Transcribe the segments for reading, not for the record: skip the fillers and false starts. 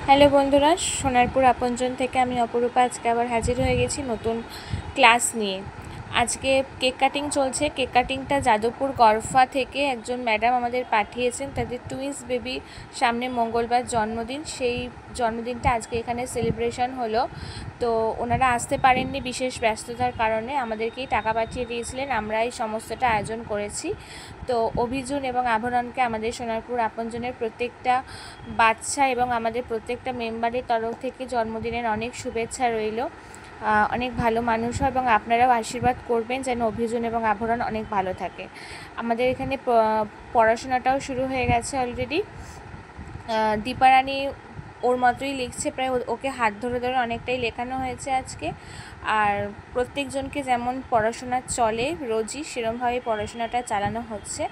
Hello বন্ধুরা, সোনারপুর আপনজন থেকে আমি অপরূপা আজকে আবার হাজির হয়ে গেছি নতুন ক্লাস নিয়ে। আজকে কেক কাটিং চলছে। কেক কাটিংটা যাদবপুর গরফা থেকে একজন ম্যাডাম আমাদের পাঠিয়েছেন। তাদের টুইন্স বেবি সামনে মঙ্গলবার জন্মদিন, সেই জন্মদিনটা আজকে এখানে সেলিব্রেশন হলো। তো ওনারা আসতে পারেননি বিশেষ ব্যস্ততার কারণে, আমাদেরকেই টাকা পাঠিয়ে দিয়েছিলেন, আমরাই সমস্তটা আয়োজন করেছি। তো অভিজুন এবং আভরণকে আমাদের সোনারপুর আপনজনের প্রত্যেকটা বাচ্চা এবং আমাদের প্রত্যেকটা মেম্বারের তরফ থেকে জন্মদিনের অনেক শুভেচ্ছা রইল। অনেক ভালো মানুষ হয় এবং আপনারাও আশীর্বাদ করবেন যেন অভিজুন এবং আভরণ অনেক ভালো থাকে। আমাদের এখানে পড়াশোনাটাও শুরু হয়ে গেছে অলরেডি। দীপারানী ওর মতোই লিখছে, প্রায় ওকে হাত ধরে ধরে অনেকটাই লেখানো হয়েছে আজকে। আর প্রত্যেকজনকে যেমন পড়াশোনা চলে রোজই, সেরকমভাবে পড়াশোনাটা চালানো হচ্ছে।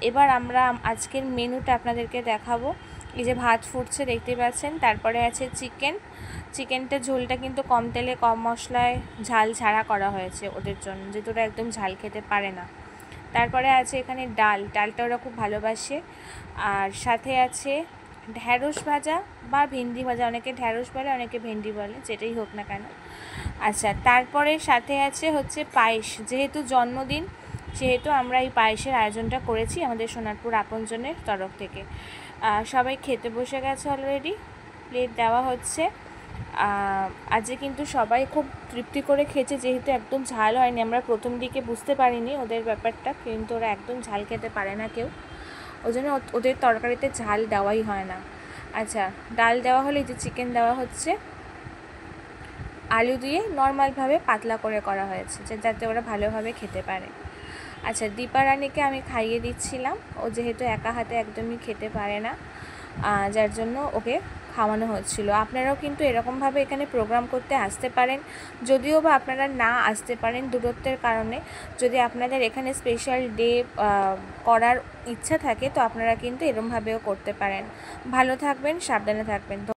এবার আমরা আজকের মেনুটা আপনাদেরকে দেখাবো। এই যে ভাত ফুটছে দেখতে পাচ্ছেন, তারপরে আছে চিকেনটা ঝোলটা কিন্তু কম তেলে কম মশলায় ঝাল ছাড়া করা হয়েছে ওদের জন্য, যেহেতু ওরা একদম ঝাল খেতে পারে না। তারপরে আছে এখানে ডালটা ওরা খুব ভালোবাসে। আর সাথে আছে ঢ্যাঁড়স ভাজা বা ভেন্ডি ভাজা, অনেকে ঢ্যাঁড়স বলে অনেকে ভেন্ডি বলে, যেটাই হোক না কেন। আচ্ছা, তারপরে সাথে আছে হচ্ছে পায়েস। যেহেতু জন্মদিন, সেহেতু আমরা এই পায়েসের আয়োজনটা করেছি আমাদের সোনারপুর আপনজনের তরফ থেকে। সবাই খেতে বসে গেছে অলরেডি, প্লেট দেওয়া হচ্ছে। আজকে কিন্তু সবাই খুব তৃপ্তি করে খেয়েছে, যেহেতু একদম ঝাল হয়নি। আমরা প্রথম দিকে বুঝতে পারিনি ওদের ব্যাপারটা, কিন্তু ওরা একদম ঝাল খেতে পারে না কেউ, ওই জন্য ওদের তরকারিতে ঝাল দেওয়াই হয় না। আচ্ছা, ডাল দেওয়া হলে যে চিকেন দেওয়া হচ্ছে, আলু দিয়ে নর্মালভাবে পাতলা করে করা হয়েছে, যাতে ওরা ভালোভাবে খেতে পারে। আচ্ছা, দীপারানীকে আমি খাইয়ে দিচ্ছিলাম, ও যেহেতু একা হাতে একদমই খেতে পারে না, যার জন্য ওকে খাওয়ানো হচ্ছিল। আপনারাও কিন্তু এরকমভাবে এখানে প্রোগ্রাম করতে আসতে পারেন, যদিও বা আপনারা না আসতে পারেন দূরত্বের কারণে। যদি আপনাদের এখানে স্পেশাল ডে করার ইচ্ছা থাকে, তো আপনারা কিন্তু এরকমভাবেও করতে পারেন। ভালো থাকবেন, সাবধানে থাকবেন।